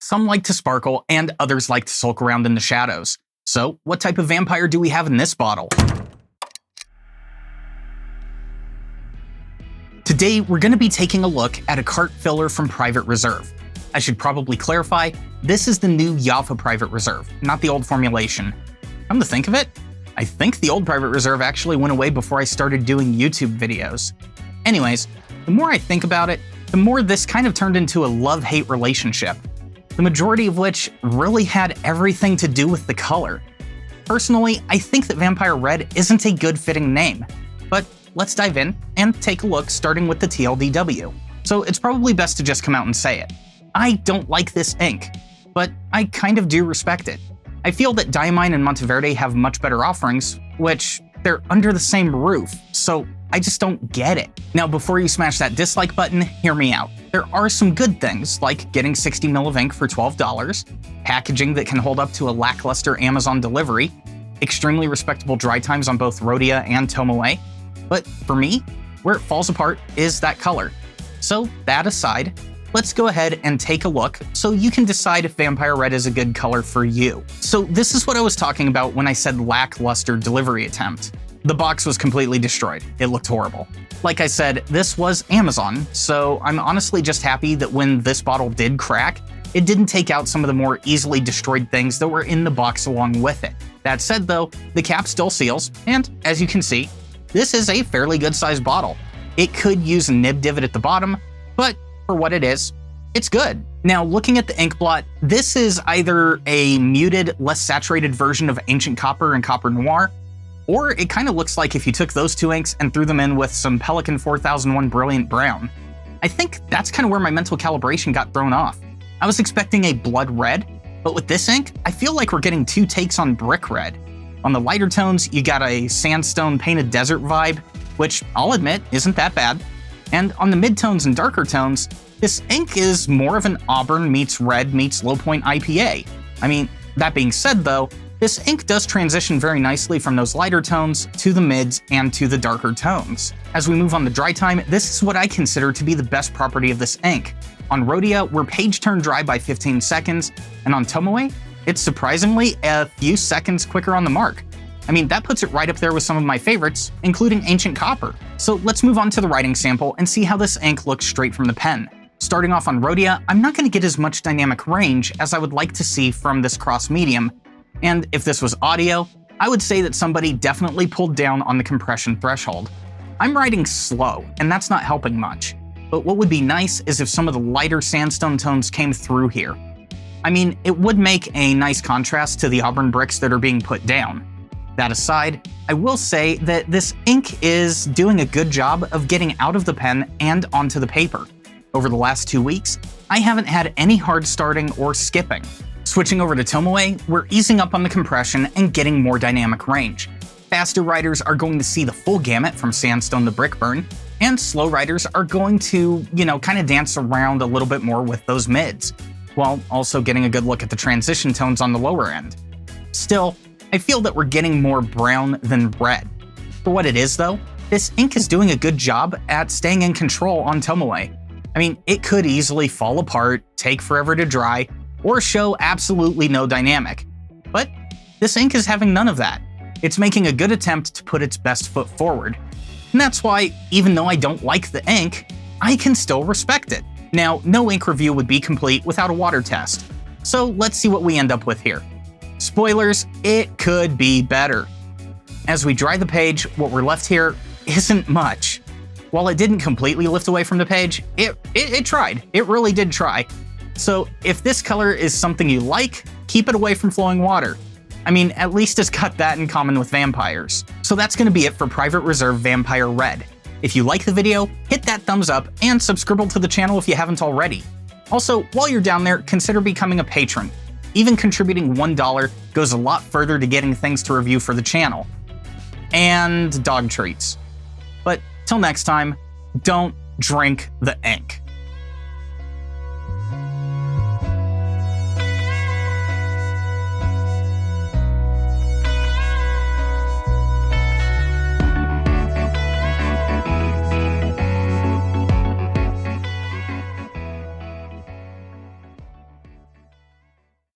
Some like to sparkle, and others like to sulk around in the shadows. So, what type of vampire do we have in this bottle? Today, we're going to be taking a look at a cart filler from Private Reserve. I should probably clarify, this is the new Java Private Reserve, not the old formulation. Come to think of it, I think the old Private Reserve actually went away before I started doing YouTube videos. Anyways, the more I think about it, the more this kind of turned into a love-hate relationship, the majority of which really had everything to do with the color. Personally, I think that Vampire Red isn't a good fitting name, but let's dive in and take a look, starting with the TLDW. So it's probably best to just come out and say it. I don't like this ink, but I kind of do respect it. I feel that Diamine and Monteverde have much better offerings, which they're under the same roof, so I just don't get it. Now, before you smash that dislike button, hear me out. There are some good things, like getting 60 ml of ink for $12, packaging that can hold up to a lackluster Amazon delivery, extremely respectable dry times on both Rhodia and Tomoe. But for me, where it falls apart is that color. So that aside, let's go ahead and take a look so you can decide if Vampire Red is a good color for you. So this is what I was talking about when I said lackluster delivery attempt. The box was completely destroyed. It looked horrible. Like I said, this was Amazon, so I'm honestly just happy that when this bottle did crack, it didn't take out some of the more easily destroyed things that were in the box along with it. That said though, the cap still seals, and as you can see, this is a fairly good sized bottle. It could use a nib divot at the bottom, but for what it is, it's good. Now, looking at the ink blot, this is either a muted, less saturated version of Ancient Copper and Copper Noir, or it kind of looks like if you took those two inks and threw them in with some Pelikan 4001 Brilliant Brown. I think that's kind of where my mental calibration got thrown off. I was expecting a blood red, but with this ink, I feel like we're getting two takes on brick red. On the lighter tones, you got a sandstone painted desert vibe, which I'll admit isn't that bad. And on the midtones and darker tones, this ink is more of an auburn meets red meets low point IPA. I mean, that being said though, this ink does transition very nicely from those lighter tones to the mids and to the darker tones. As we move on to dry time, this is what I consider to be the best property of this ink. On Rhodia, we're page turn dry by 15 seconds, and on Tomoe, it's surprisingly a few seconds quicker on the mark. I mean, that puts it right up there with some of my favorites, including Ancient Copper. So let's move on to the writing sample and see how this ink looks straight from the pen. Starting off on Rhodia, I'm not going to get as much dynamic range as I would like to see from this cross medium, and if this was audio, I would say that somebody definitely pulled down on the compression threshold. I'm writing slow, and that's not helping much, but what would be nice is if some of the lighter sandstone tones came through here. I mean, it would make a nice contrast to the auburn bricks that are being put down. That aside, I will say that this ink is doing a good job of getting out of the pen and onto the paper. Over the last 2 weeks, I haven't had any hard starting or skipping. Switching over to Tomoe, we're easing up on the compression and getting more dynamic range. Faster writers are going to see the full gamut from sandstone to brick burn, and slow writers are going to, kind of dance around a little bit more with those mids, while also getting a good look at the transition tones on the lower end. Still, I feel that we're getting more brown than red. For what it is though, this ink is doing a good job at staying in control on Tomoe. I mean, it could easily fall apart, take forever to dry, or show absolutely no dynamic. But this ink is having none of that. It's making a good attempt to put its best foot forward. And that's why, even though I don't like the ink, I can still respect it. Now, no ink review would be complete without a water test. So let's see what we end up with here. Spoilers, it could be better. As we dry the page, what we're left here isn't much. While it didn't completely lift away from the page, it tried. It really did try. So if this color is something you like, keep it away from flowing water. I mean, at least it's got that in common with vampires. So that's going to be it for Private Reserve Vampire Red. If you like the video, hit that thumbs up and subscribe to the channel if you haven't already. Also, while you're down there, consider becoming a patron. Even contributing $1 goes a lot further to getting things to review for the channel. And dog treats. But till next time, don't drink the ink.